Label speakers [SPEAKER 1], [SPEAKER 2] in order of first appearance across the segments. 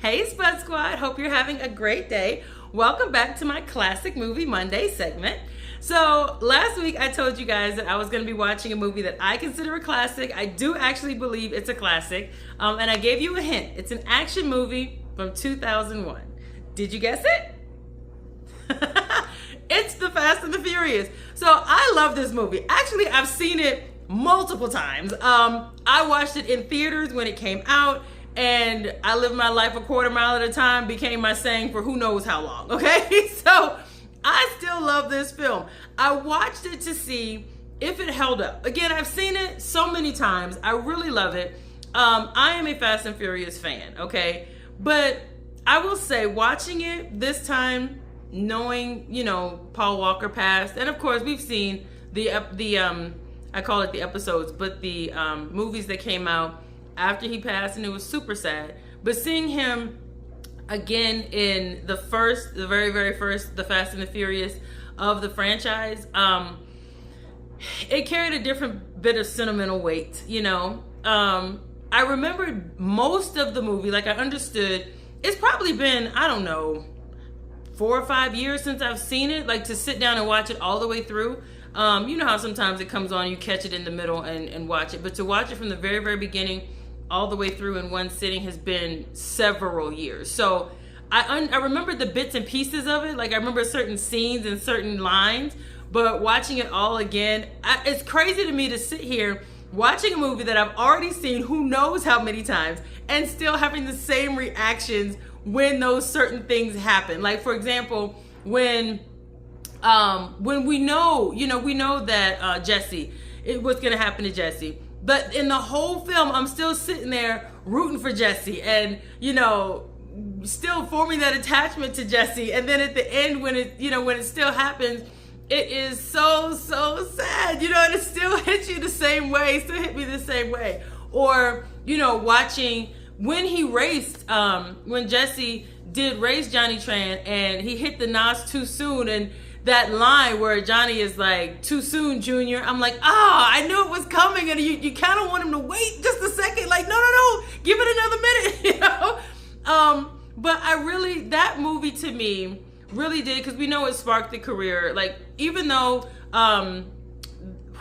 [SPEAKER 1] Hey Spud Squad, hope you're having a great day. Welcome back to my Classic Movie Monday segment. So last week I told you guys that I was going to be watching a movie that I consider a classic. I do actually believe it's a classic, and I gave you a hint. It's an action movie from 2001. Did you guess it? It's The Fast and the Furious. So I love this movie. Actually, I've seen it multiple times. I watched it in theaters when it came out, and I lived my life a quarter mile at a time became my saying for who knows how long, okay? So I still love this film. I watched it to see if it held up. Again, I've seen it so many times. I really love it. I am a Fast and Furious fan, okay? But I will say, watching it this time, knowing, Paul Walker passed, and of course we've seen the I call it the episodes, but the movies that came out after he passed, and it was super sad. But seeing him again in the very, very first, The Fast and the Furious of the franchise, it carried a different bit of sentimental weight, I remembered most of the movie, like I understood. It's probably been, I don't know, 4 or 5 years since I've seen it, like to sit down and watch it all the way through. You know how sometimes it comes on, you catch it in the middle and watch it. But to watch it from the very, very beginning all the way through in one sitting has been several years. So I remember the bits and pieces of it. Like I remember certain scenes and certain lines, but watching it all again, it's crazy to me to sit here watching a movie that I've already seen who knows how many times and still having the same reactions when those certain things happen. Like for example, when we know, we know that Jesse, what's gonna happen to Jesse. But in the whole film, I'm still sitting there rooting for Jesse and, still forming that attachment to Jesse. And then at the end, when it still happens, it is so sad, and it still hits you the same way, still hit me the same way. Or, watching when he raced, when Jesse did race Johnny Tran and he hit the NOS too soon, and that line where Johnny is like, "Too soon, Junior." I'm like, I knew it was coming, and you kind of want him to wait just a second, like, no, give it another minute, But that movie to me really did, because we know it sparked the career. Like, even though,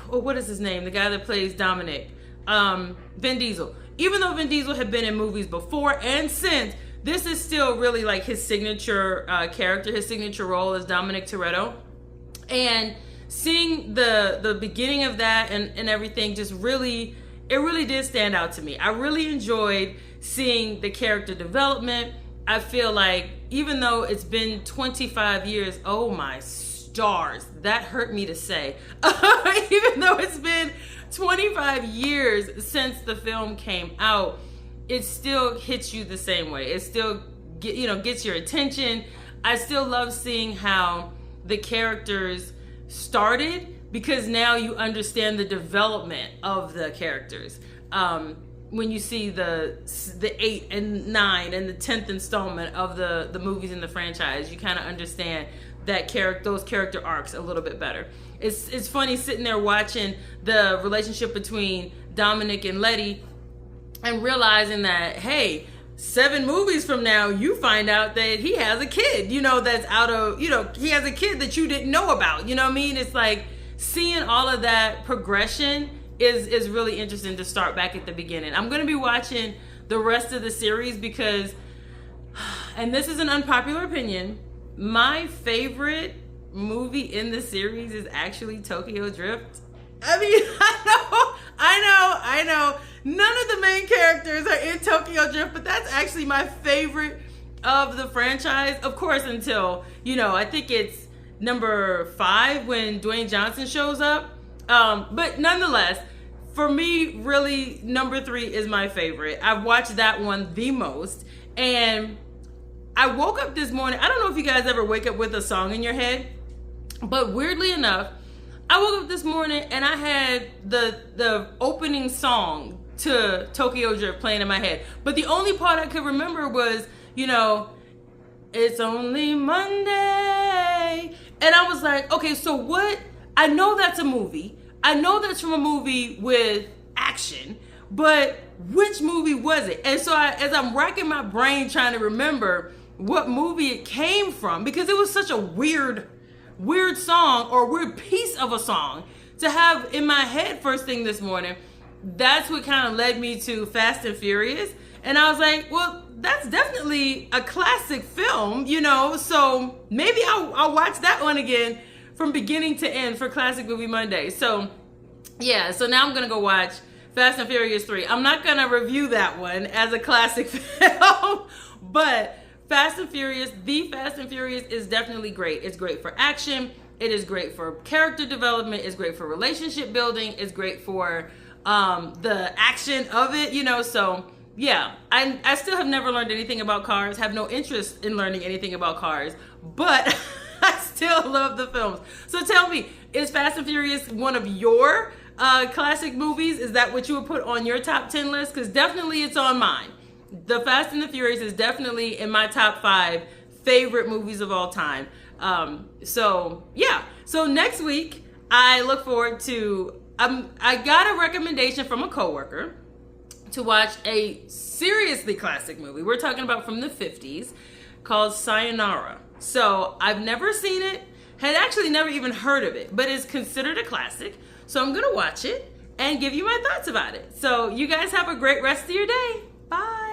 [SPEAKER 1] what is his name? The guy that plays Dominic, Vin Diesel. Even though Vin Diesel had been in movies before and since, this is still really like his signature character, his signature role as Dominic Toretto. And seeing the beginning of that and everything just really, it really did stand out to me. I really enjoyed seeing the character development. I feel like even though it's been 25 years, oh my stars, that hurt me to say. Even though it's been 25 years since the film came out, it still hits you the same way. It still gets your attention. I still love seeing how the characters started, because now you understand the development of the characters. When you see the 8 and 9 and the 10th installment of the movies in the franchise, you kind of understand those character arcs a little bit better. It's funny sitting there watching the relationship between Dominic and Letty and realizing that, hey, 7 movies from now, you find out that he has a kid, that's out of, he has a kid that you didn't know about, you know what I mean? It's like seeing all of that progression is really interesting to start back at the beginning. I'm going to be watching the rest of the series because, and this is an unpopular opinion, my favorite movie in the series is actually Tokyo Drift. I mean, I know. None of the main characters are in Tokyo Drift, but that's actually my favorite of the franchise. Of course, until, I think it's number 5 when Dwayne Johnson shows up. But nonetheless, for me, really, number 3 is my favorite. I've watched that one the most. And I woke up this morning. I don't know if you guys ever wake up with a song in your head, but weirdly enough, I woke up this morning and I had the opening song to Tokyo Drift playing in my head. But the only part I could remember was, "It's only Monday." And I was like, okay, so what? I know that's a movie. I know that's from a movie with action, but which movie was it? And so as I'm racking my brain trying to remember what movie it came from, because it was such a weird song, or weird piece of a song to have in my head first thing this morning, that's what kind of led me to Fast and Furious. And I was like, well, that's definitely a classic film, you know, so maybe I'll watch that one again from beginning to end for Classic Movie Monday. So yeah, so now I'm going to go watch Fast and Furious 3. I'm not going to review that one as a classic film, but Fast and Furious, the Fast and Furious is definitely great. It's great for action. It is great for character development. It's great for relationship building. It's great for the action of it, you know, so yeah, I still have never learned anything about cars, have no interest in learning anything about cars, but I still love the films. So tell me, is Fast and Furious one of your classic movies? Is that what you would put on your top 10 list? Because definitely it's on mine. The Fast and the Furious is definitely in my top 5 favorite movies of all time. So yeah, so next week I look forward to, I got a recommendation from a coworker to watch a seriously classic movie. We're talking about from the 50s called Sayonara. So I've never seen it, had actually never even heard of it, but it's considered a classic. So I'm gonna watch it and give you my thoughts about it. So you guys have a great rest of your day. Bye.